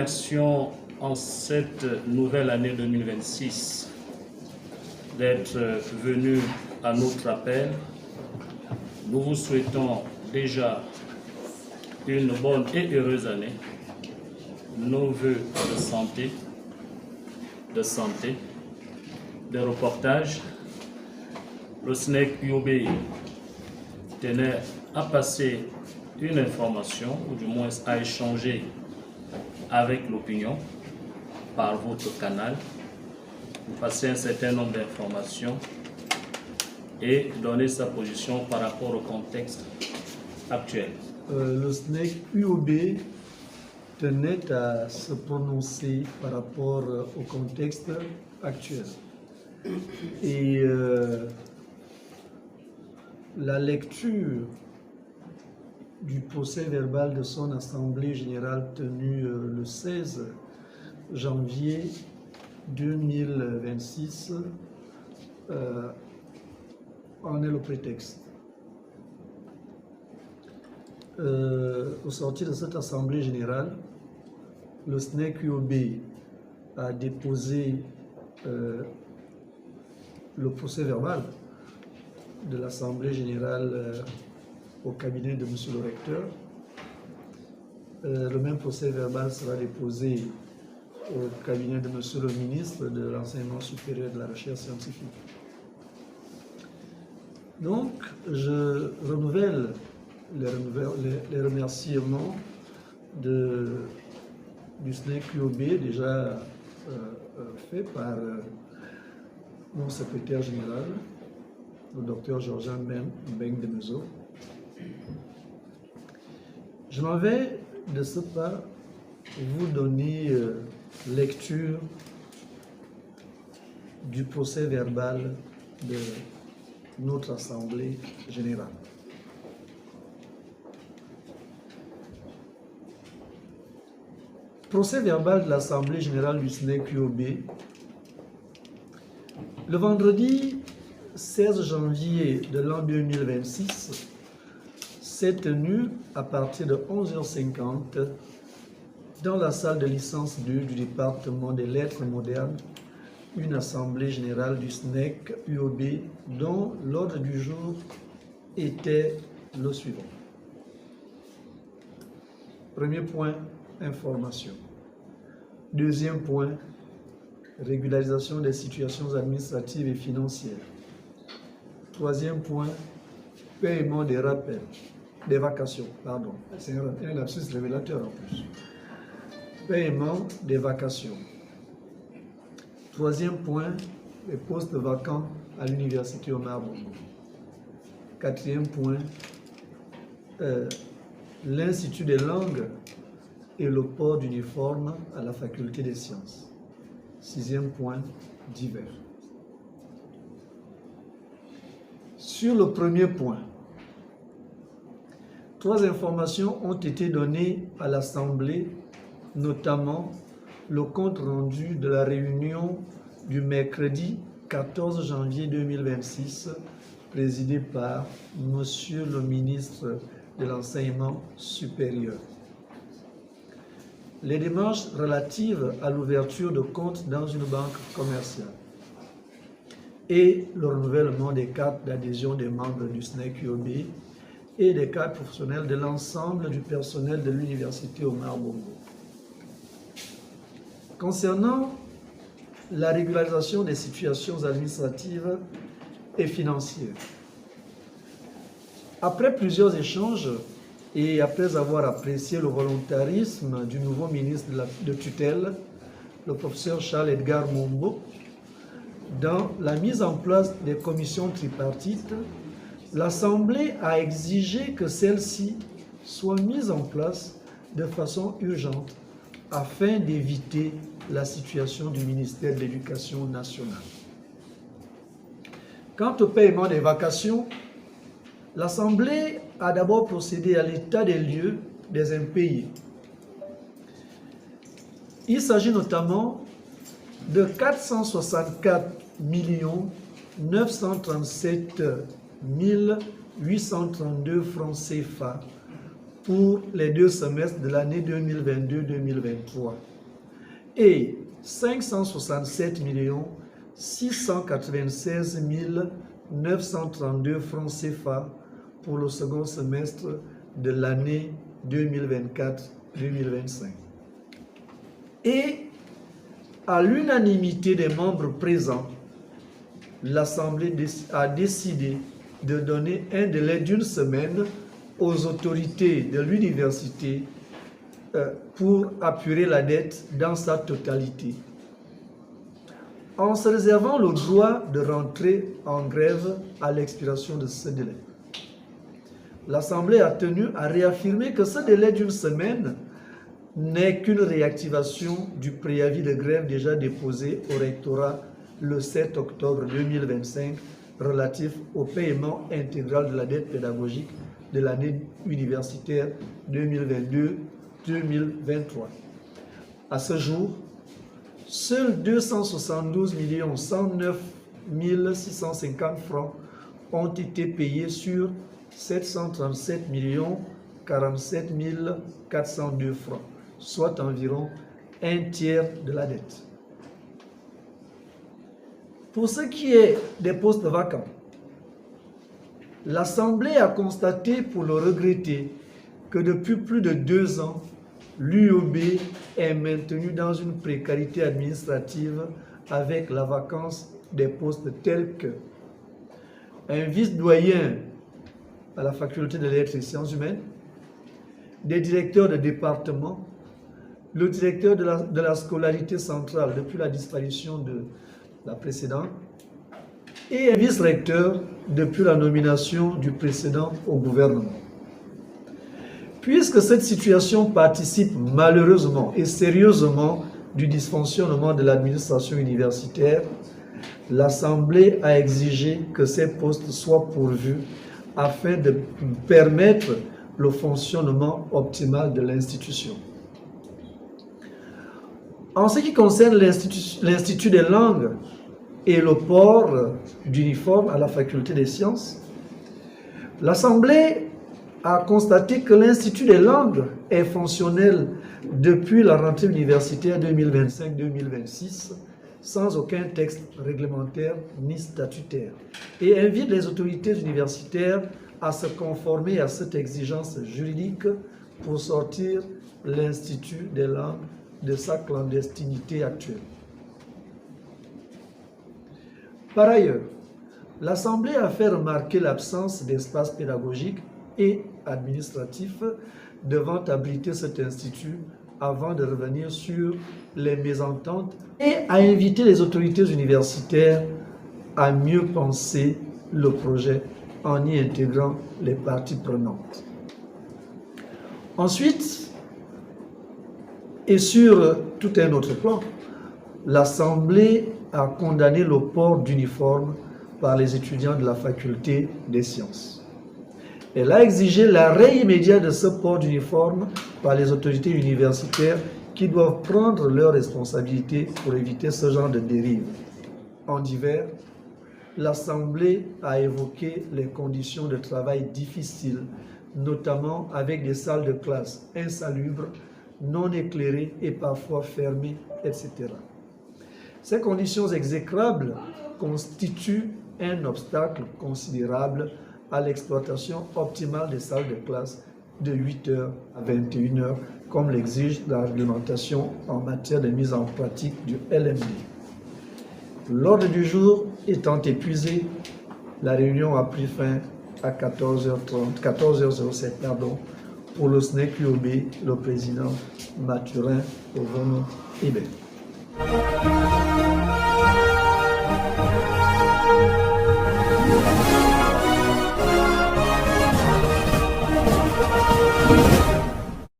remercions en cette nouvelle année 2026 d'être venus à notre appel. Nous vous souhaitons déjà une bonne et heureuse année. Nos vœux de santé, de reportage. Le SNEC UOB tenait à passer une information, ou du moins à échanger avec l'opinion par votre canal, pour passer un certain nombre d'informations et donner sa position par rapport au contexte actuel. Le SNEC UOB tenait à se prononcer par rapport au contexte actuel. Et la lecture du procès verbal de son assemblée générale tenue le 16 janvier 2026 en est le prétexte. Au sortir de cette assemblée générale, le SNEC UOB a déposé le procès verbal de l'assemblée générale au cabinet de M. le recteur. Le même procès verbal sera déposé au cabinet de M. le ministre de l'Enseignement supérieur et de la Recherche scientifique. Donc, je renouvelle les remerciements du SNEC UOB déjà fait par mon secrétaire général, le docteur Georges Mbeng de Mezo. Je m'en vais de ce pas vous donner lecture du procès verbal de notre Assemblée générale. Procès verbal de l'Assemblée générale du SNEC UOB. Le vendredi 16 janvier de l'an 2026 s'est tenu à partir de 11h50 dans la salle de licence 2 du département des lettres modernes une assemblée générale du SNEC UOB dont l'ordre du jour était le suivant. Premier point, information. Deuxième point, régularisation des situations administratives et financières. Troisième point, paiement des rappels, des vacations, pardon. C'est un lapsus révélateur en plus. Paiement des vacations. Troisième point, les postes vacants à l'université Omar Bongo. Quatrième point, l'Institut des langues et le port d'uniforme à la faculté des sciences. Sixième point, divers. Sur le premier point, 3 informations ont été données à l'Assemblée, notamment le compte rendu de la réunion du mercredi 14 janvier 2026, présidée par Monsieur le ministre de l'Enseignement supérieur. Les démarches relatives à l'ouverture de comptes dans une banque commerciale et le renouvellement des cartes d'adhésion des membres du SNEC UOB et des cartes professionnelles de l'ensemble du personnel de l'université Omar Bongo. Concernant la régularisation des situations administratives et financières, après plusieurs échanges et après avoir apprécié le volontarisme du nouveau ministre de tutelle, le professeur Charles-Edgar Mombo, dans la mise en place des commissions tripartites, l'Assemblée a exigé que celles-ci soient mises en place de façon urgente afin d'éviter la situation du ministère de l'Éducation nationale. Quant au paiement des vacations, l'Assemblée a d'abord procédé à l'état des lieux des impayés. Il s'agit notamment de 464 937 832 francs CFA pour les 2 semestres de l'année 2022-2023. et 567 696 932 francs CFA pour le second semestre de l'année 2024-2025. Et à l'unanimité des membres présents, l'Assemblée a décidé de donner un délai d'1 semaine aux autorités de l'université pour apurer la dette dans sa totalité, en se réservant le droit de rentrer en grève à l'expiration de ce délai. L'Assemblée a tenu à réaffirmer que ce délai d'1 semaine n'est qu'une réactivation du préavis de grève déjà déposé au rectorat le 7 octobre 2025 relatif au paiement intégral de la dette pédagogique de l'année universitaire 2022-2023. À ce jour, seuls 272 109 650 francs ont été payés sur 737 47 402 francs, soit environ un tiers de la dette. Pour ce qui est des postes vacants, l'Assemblée a constaté, pour le regretter, que depuis plus de 2 ans, l'UOB est maintenue dans une précarité administrative avec la vacance des postes tels que un vice-doyen à la faculté de lettres et sciences humaines, des directeurs de département, le directeur de la scolarité centrale depuis la disparition de la précédente, et un vice-recteur depuis la nomination du précédent au gouvernement. Puisque cette situation participe malheureusement et sérieusement du dysfonctionnement de l'administration universitaire, l'Assemblée a exigé que ces postes soient pourvus afin de permettre le fonctionnement optimal de l'institution. En ce qui concerne l'Institut des langues et le port d'uniforme à la faculté des sciences, l'Assemblée a constaté que l'Institut des langues est fonctionnel depuis la rentrée universitaire 2025-2026 sans aucun texte réglementaire ni statutaire et invite les autorités universitaires à se conformer à cette exigence juridique pour sortir l'Institut des langues de sa clandestinité actuelle. Par ailleurs, l'Assemblée a fait remarquer l'absence d'espace pédagogique et administratif devant abriter cet institut avant de revenir sur les mésententes et a invité les autorités universitaires à mieux penser le projet en y intégrant les parties prenantes. Ensuite, et sur tout un autre plan, l'Assemblée a condamné le port d'uniforme par les étudiants de la faculté des sciences. Elle a exigé l'arrêt immédiat de ce port d'uniforme par les autorités universitaires qui doivent prendre leurs responsabilités pour éviter ce genre de dérive. En divers, l'Assemblée a évoqué les conditions de travail difficiles, notamment avec des salles de classe insalubres, non éclairées et parfois fermées, etc. Ces conditions exécrables constituent un obstacle considérable à l'exploitation optimale des salles de classe de 8h à 21h, comme l'exige la réglementation en matière de mise en pratique du LMD. L'ordre du jour étant épuisé, la réunion a pris fin à 14h07, pour le SNEC UOB, le président Mathurin Ovono Hébert.